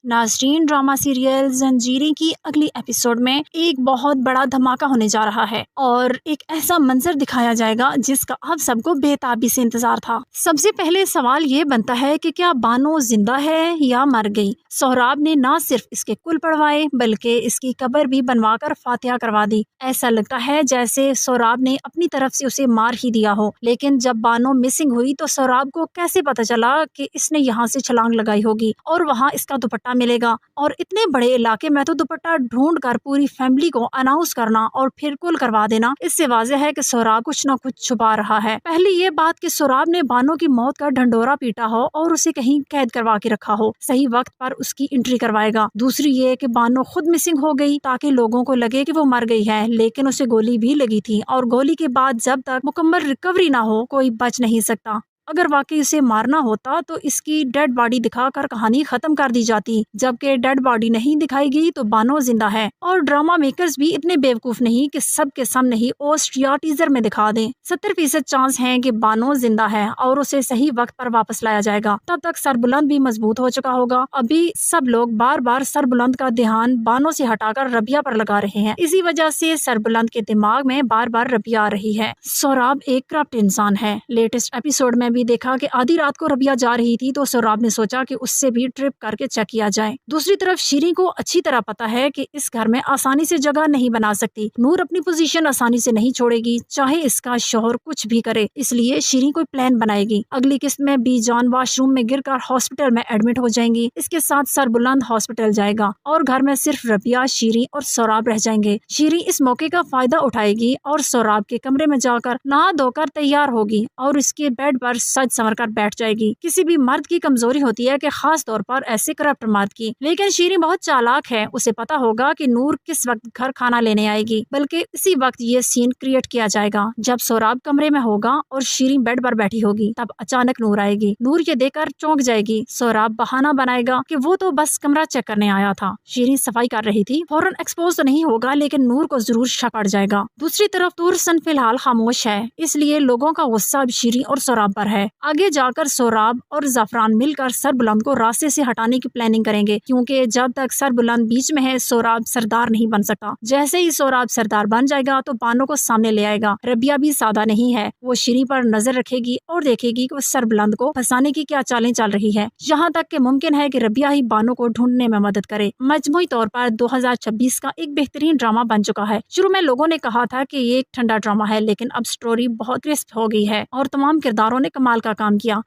नाज़रीन, drama serial जंजीरें की अगली एपिसोड में एक बहुत बड़ा धमाका होने जा रहा है और एक ऐसा मंजर दिखाया जाएगा जिसका आप सबको बेताबी से इंतजार था। सबसे पहले सवाल ये बनता है कि क्या बानो जिंदा है या मर गई। सोहराब ने ना सिर्फ इसके कुल पढ़वाए बल्कि इसकी कब्र भी बनवा कर फातिहा करवा दी। ऐसा लगता है जैसे सोहराब ने अपनी तरफ से उसे मार ही दिया हो। लेकिन जब बानो मिसिंग हुई तो सोहराब को कैसे पता चला कि इसने यहाँ से छलांग लगाई होगी और वहाँ इसका दुपट्टा मिलेगा। और इतने बड़े इलाके में तो दुपट्टा ढूंढ कर पूरी फैमिली को अनाउंस करना और फिर कुल करवा देना, इससे वाज़ेह है कि सोहराब कुछ न कुछ छुपा रहा है। पहली ये बात कि सोहराब ने बानो की मौत का ढंढोरा पीटा हो और उसे कहीं कैद करवा के रखा हो, सही वक्त पर उसकी एंट्री करवाएगा। दूसरी ये कि बानो खुद मिसिंग हो गई ताकि लोगों को लगे कि वो मर गई है, लेकिन उसे गोली भी लगी थी और गोली के बाद जब तक मुकम्मल रिकवरी ना हो कोई बच नहीं सकता। अगर वाकई उसे मारना होता तो इसकी डेड बॉडी दिखाकर कहानी खत्म कर दी जाती, जबकि डेड बॉडी नहीं दिखाई गई तो बानो जिंदा है। और ड्रामा मेकर्स भी इतने बेवकूफ नहीं कि सब के सामने ही पोस्ट या टीजर में दिखा दें। 70% चांस है कि बानो जिंदा है और उसे सही वक्त पर वापस लाया जाएगा। तब तक सरबुलंद भी मजबूत हो चुका होगा। अभी सब लोग बार बार सरबुलंद का ध्यान बानो से हटाकर रबिया पर लगा रहे हैं। इसी वजह से सरबुलंद के दिमाग में बार बार रबिया आ रही है। सोहराब एक करप्ट इंसान है। लेटेस्ट एपिसोड में भी देखा कि आधी रात को रबिया जा रही थी तो सोहराब ने सोचा कि उससे भी ट्रिप करके चेक किया जाए। दूसरी तरफ शीरीं को अच्छी तरह पता है कि इस घर में आसानी से जगह नहीं बना सकती। नूर अपनी पोजीशन आसानी से नहीं छोड़ेगी, चाहे इसका शौहर कुछ भी करे। इसलिए शीरीं कोई प्लान बनाएगी। अगली किस्त में बीजान वॉशरूम में गिरकर हॉस्पिटल में एडमिट हो जाएंगी। इसके साथ सरबुलंद हॉस्पिटल जाएगा और घर में सिर्फ रबिया, शीरीं और सोहराब रह जाएंगे। शीरीं इस मौके का फायदा उठाएगी और सोहराब के कमरे में जाकर नहा धोकर तैयार होगी और इसके बेड पर सज संवर कर बैठ जाएगी। किसी भी मर्द की कमजोरी होती है कि खास तौर पर ऐसे करप्ट मर्द की, लेकिन शीरीं बहुत चालाक है। उसे पता होगा कि नूर किस वक्त घर खाना लेने आएगी, बल्कि इसी वक्त ये सीन क्रिएट किया जाएगा जब सोहराब कमरे में होगा और शीरीं बेड पर बैठी होगी। तब अचानक नूर आएगी। नूर ये देखकर चौंक जाएगी। सोहराब बहाना बनाएगा कि वो तो बस कमरा चेक करने आया था, शीरीं सफाई कर रही थी। फौरन एक्सपोज तो नहीं होगा, लेकिन नूर को जरूर शक पड़ जाएगा। दूसरी तरफ तुरसन फिलहाल खामोश है, इसलिए लोगों का गुस्सा अब शीरीं और सोहराब पर है। आगे जाकर सोहराब और ज़फरान मिलकर सरबुलंद को रास्ते से हटाने की प्लानिंग करेंगे, क्योंकि जब तक सरबुलंद बीच में है सोहराब सरदार नहीं बन सकता। जैसे ही सोहराब सरदार बन जाएगा तो बानो को सामने ले आएगा। रबिया भी सादा नहीं है, वो शीरीं पर नजर रखेगी और देखेगी कि वो सरबुलंद को फंसाने की क्या चालें चल रही है। यहाँ तक कि मुमकिन है कि रबिया ही बानो को ढूंढने में मदद करे। मजमूई तौर पर 2026 का एक बेहतरीन ड्रामा बन चुका है। शुरू में लोगों ने कहा था कि ये एक ठंडा ड्रामा है, लेकिन अब स्टोरी बहुत क्रिस्प हो गई है और तमाम किरदारों ने कमाल का काम किया।